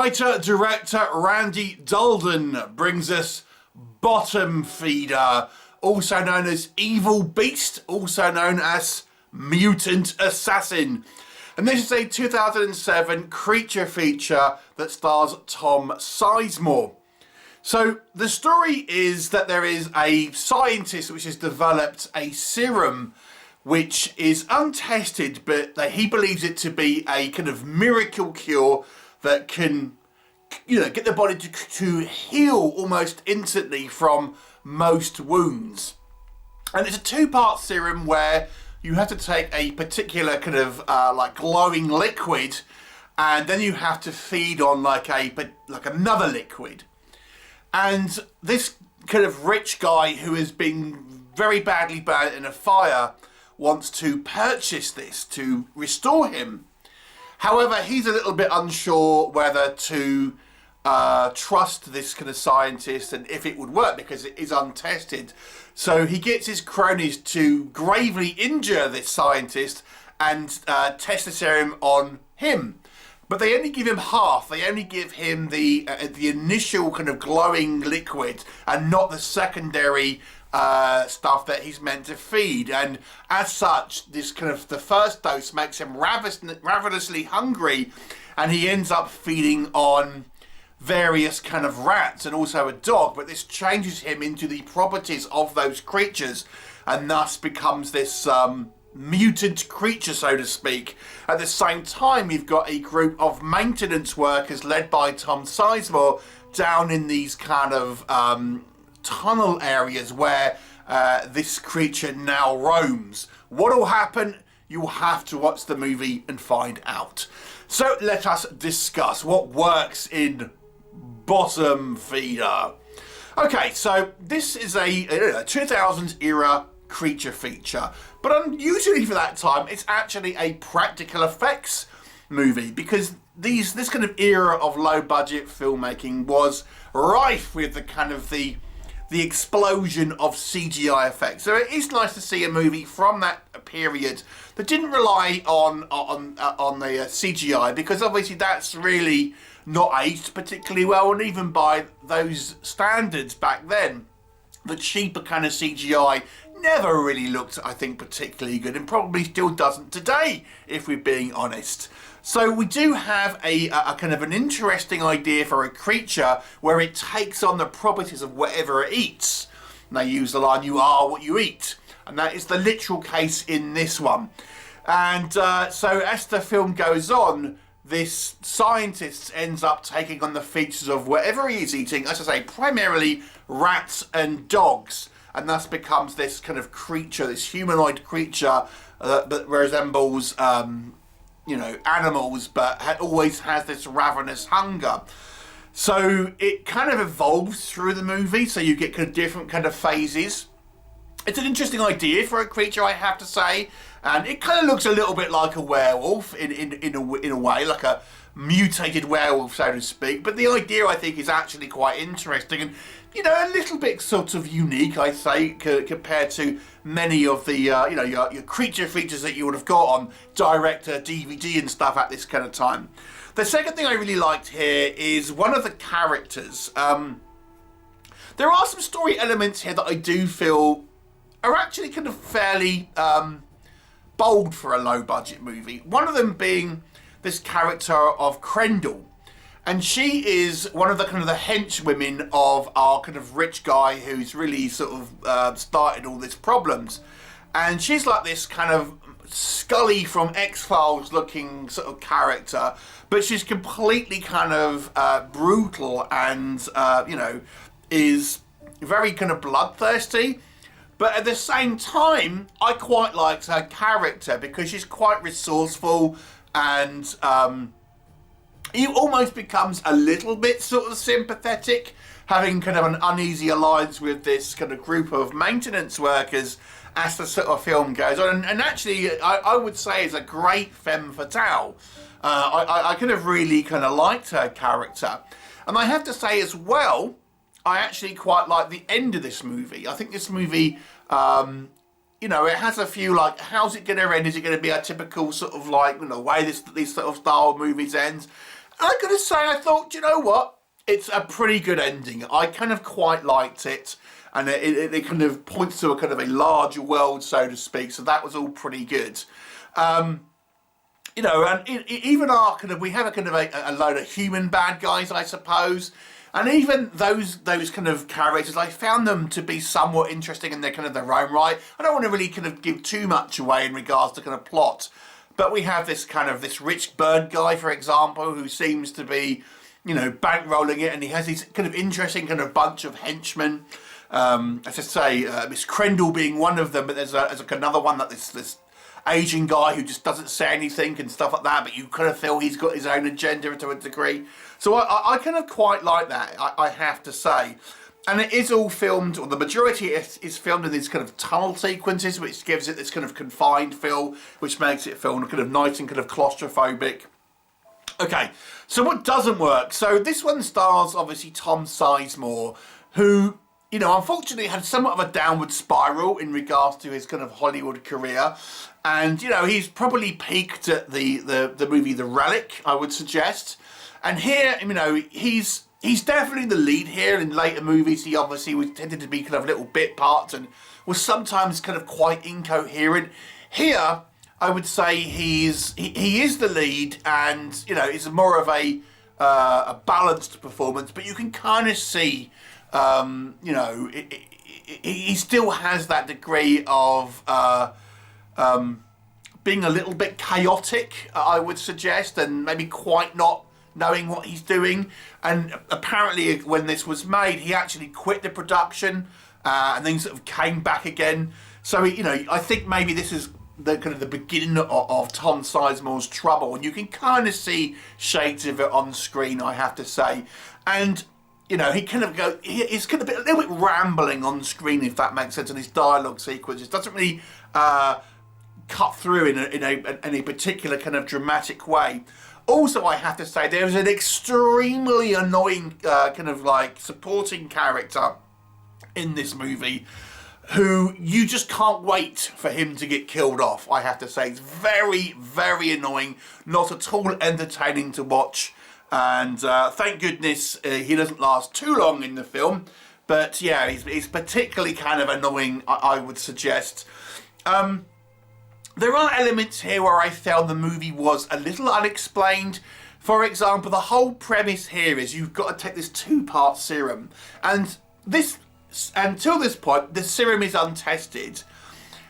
Writer-director Randy Dalden brings us Bottom Feeder, also known as Evil Beast, also known as Mutant Assassin. And this is a 2007 creature feature that stars Tom Sizemore. So the story is that there is a scientist which has developed a serum which is untested, but that he believes it to be a kind of miracle cure that can, get the body to heal almost instantly from most wounds. And it's a two-part serum where you have to take a particular kind of like glowing liquid, and then you have to feed on like another liquid. And this kind of rich guy who has been very badly burnt in a fire wants to purchase this to restore him. However, he's a little bit unsure whether to trust this kind of scientist and if it would work because it is untested. So he gets his cronies to gravely injure this scientist and test the serum on him. But they only give him half. They only give him the initial kind of glowing liquid and not the secondary stuff that he's meant to feed. And as such, this kind of the first dose makes him ravenously hungry, and he ends up feeding on various kind of rats and also a dog. But this changes him into the properties of those creatures, and thus becomes this mutant creature, so to speak. At the same time, you've got a group of maintenance workers led by Tom Sizemore down in these kind of tunnel areas where this creature now roams. What will happen? You'll have to watch the movie and find out. So let us discuss what works in Bottom Feeder. Okay, so this is a 2000s era creature feature, but unusually for that time, it's actually a practical effects movie, because this kind of era of low budget filmmaking was rife with the kind of the explosion of CGI effects. So it is nice to see a movie from that period that didn't rely on the CGI, because obviously that's really not aged particularly well, and even by those standards back then, the cheaper kind of CGI never really looked, I think, particularly good, and probably still doesn't today, if we're being honest. So we do have a kind of an interesting idea for a creature where it takes on the properties of whatever it eats. And they use the line, "You are what you eat." And that is the literal case in this one. And so as the film goes on, this scientist ends up taking on the features of whatever he is eating, as I say, primarily rats and dogs. And thus becomes this kind of creature, this humanoid creature that resembles animals, but always has this ravenous hunger. So it kind of evolves through the movie, so you get kind of different kind of phases. It's an interesting idea for a creature, I have to say, and it kind of looks a little bit like a werewolf in a way, like a mutated werewolf, so to speak. But the idea, I think, is actually quite interesting and, a little bit sort of unique, I say, compared to many of the, your creature features that you would have got on direct DVD and stuff at this kind of time. The second thing I really liked here is one of the characters. There are some story elements here that I do feel are actually kind of fairly bold for a low-budget movie. One of them being this character of Crendel. And she is one of the kind of the henchwomen of our kind of rich guy who's really sort of started all these problems. And she's like this kind of Scully from X-Files looking sort of character, but she's completely kind of brutal and, is very kind of bloodthirsty. But at the same time, I quite liked her character because she's quite resourceful, and he almost becomes a little bit sort of sympathetic, having kind of an uneasy alliance with this kind of group of maintenance workers as the sort of film goes on. And actually, I would say is a great femme fatale. I kind of really kind of liked her character. And I have to say as well, I actually quite like the end of this movie. I think this movie, it has a few, like, how's it going to end? Is it going to be a typical sort of, like, way this sort of style of movies ends? I gotta say, I thought, you know what? It's a pretty good ending. I kind of quite liked it. And it kind of points to a kind of a larger world, so to speak. So that was all pretty good. You know, and even our kind of, we have a kind of a load of human bad guys, I suppose. And even those kind of characters, I found them to be somewhat interesting in their kind of their own right. I don't want to really kind of give too much away in regards to kind of plot. But we have this kind of, this rich bird guy, for example, who seems to be, you know, bankrolling it. And he has these kind of interesting kind of bunch of henchmen. As I say, Miss Crendel being one of them, but there's another one that this Asian guy who just doesn't say anything and stuff like that, but you kind of feel he's got his own agenda to a degree. So I kind of quite like that, I have to say. And it is all filmed, or the majority is filmed in these kind of tunnel sequences, which gives it this kind of confined feel, which makes it feel kind of nice and kind of claustrophobic. Okay, so what doesn't work? So this one stars, obviously, Tom Sizemore, who, you know, unfortunately had somewhat of a downward spiral in regards to his kind of Hollywood career. And, you know, he's probably peaked at the movie The Relic, I would suggest. And here, you know, he's definitely the lead here. In later movies, he obviously was tended to be kind of little bit parts and was sometimes kind of quite incoherent. Here, I would say he is the lead, and, you know, it's more of a balanced performance. But you can kind of see, you know, he still has that degree of being a little bit chaotic, I would suggest, and maybe quite not knowing what he's doing. And apparently when this was made, he actually quit the production and then sort of came back again. So, you know, I think maybe this is the kind of the beginning of Tom Sizemore's trouble, and you can kind of see shades of it on screen, I have to say. And, you know, he kind of he's kind of a little bit rambling on screen, if that makes sense, in his dialogue sequences. Doesn't really cut through in a particular kind of dramatic way. Also, I have to say, there's an extremely annoying kind of like supporting character in this movie who you just can't wait for him to get killed off, I have to say. It's very, very annoying, not at all entertaining to watch. And thank goodness he doesn't last too long in the film. But yeah, he's particularly kind of annoying, I would suggest. There are elements here where I felt the movie was a little unexplained. For example, the whole premise here is you've got to take this two-part serum. And this, until this point, the serum is untested.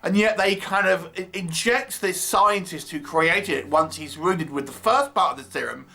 And yet they kind of inject this scientist who created it once he's wounded with the first part of the serum.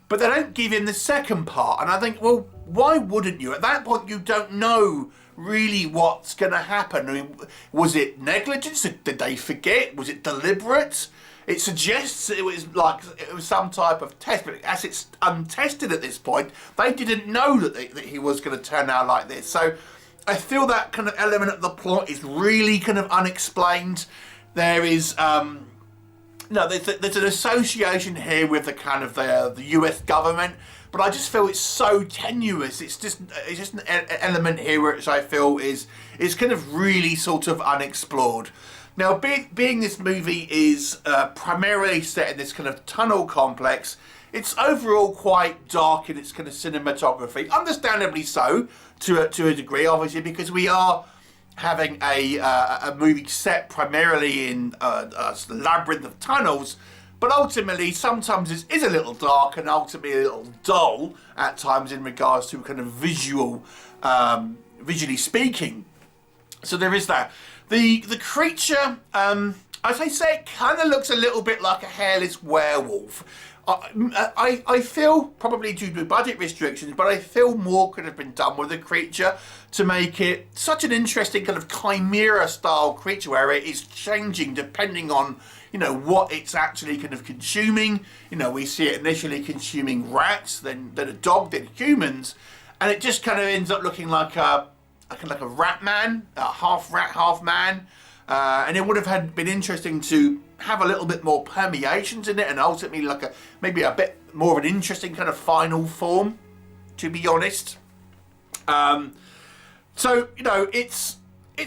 But they don't give him the second part. And I think, well, why wouldn't you? At that point, you don't know really what's going to happen. I mean, was it negligence? Did they forget? Was it deliberate? It suggests it was like it was some type of test, but as it's untested at this point, they didn't know that he was going to turn out like this. So I feel that kind of element of the plot is really kind of unexplained. There is no, there's an association here with the kind of the US government, but I just feel it's so tenuous. It's just an element here which I feel is kind of really sort of unexplored. Now, being this movie is primarily set in this kind of tunnel complex, it's overall quite dark in its kind of cinematography. Understandably so, to a degree, obviously, because we are having a movie set primarily in a labyrinth of tunnels, but ultimately sometimes it is a little dark and ultimately a little dull at times in regards to kind of visually speaking. So there is that. The creature, as I say, it kind of looks a little bit like a hairless werewolf. I feel, probably due to budget restrictions, but I feel more could have been done with the creature to make it such an interesting kind of chimera style creature where it is changing depending on, you know, what it's actually kind of consuming. You know, we see it initially consuming rats, then a dog, then humans, and it just kind of ends up looking like a rat man, half rat, half man. And it would have been interesting to have a little bit more permeations in it, and ultimately like maybe a bit more of an interesting kind of final form, to be honest. So, you know, it's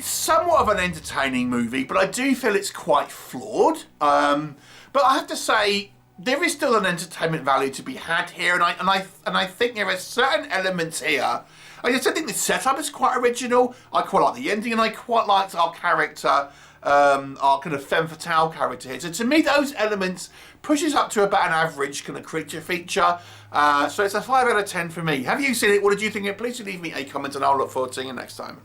somewhat of an entertaining movie, but I do feel it's quite flawed. But I have to say, there is still an entertainment value to be had here, and I think there are certain elements here. I just think the setup is quite original. I quite like the ending, and I quite liked our character, our kind of femme fatale character here. So to me, those elements pushes up to about an average kind of creature feature. So it's a 5 out of 10 for me. Have you seen it? What did you think of it? Please leave me a comment, and I'll look forward to seeing you next time.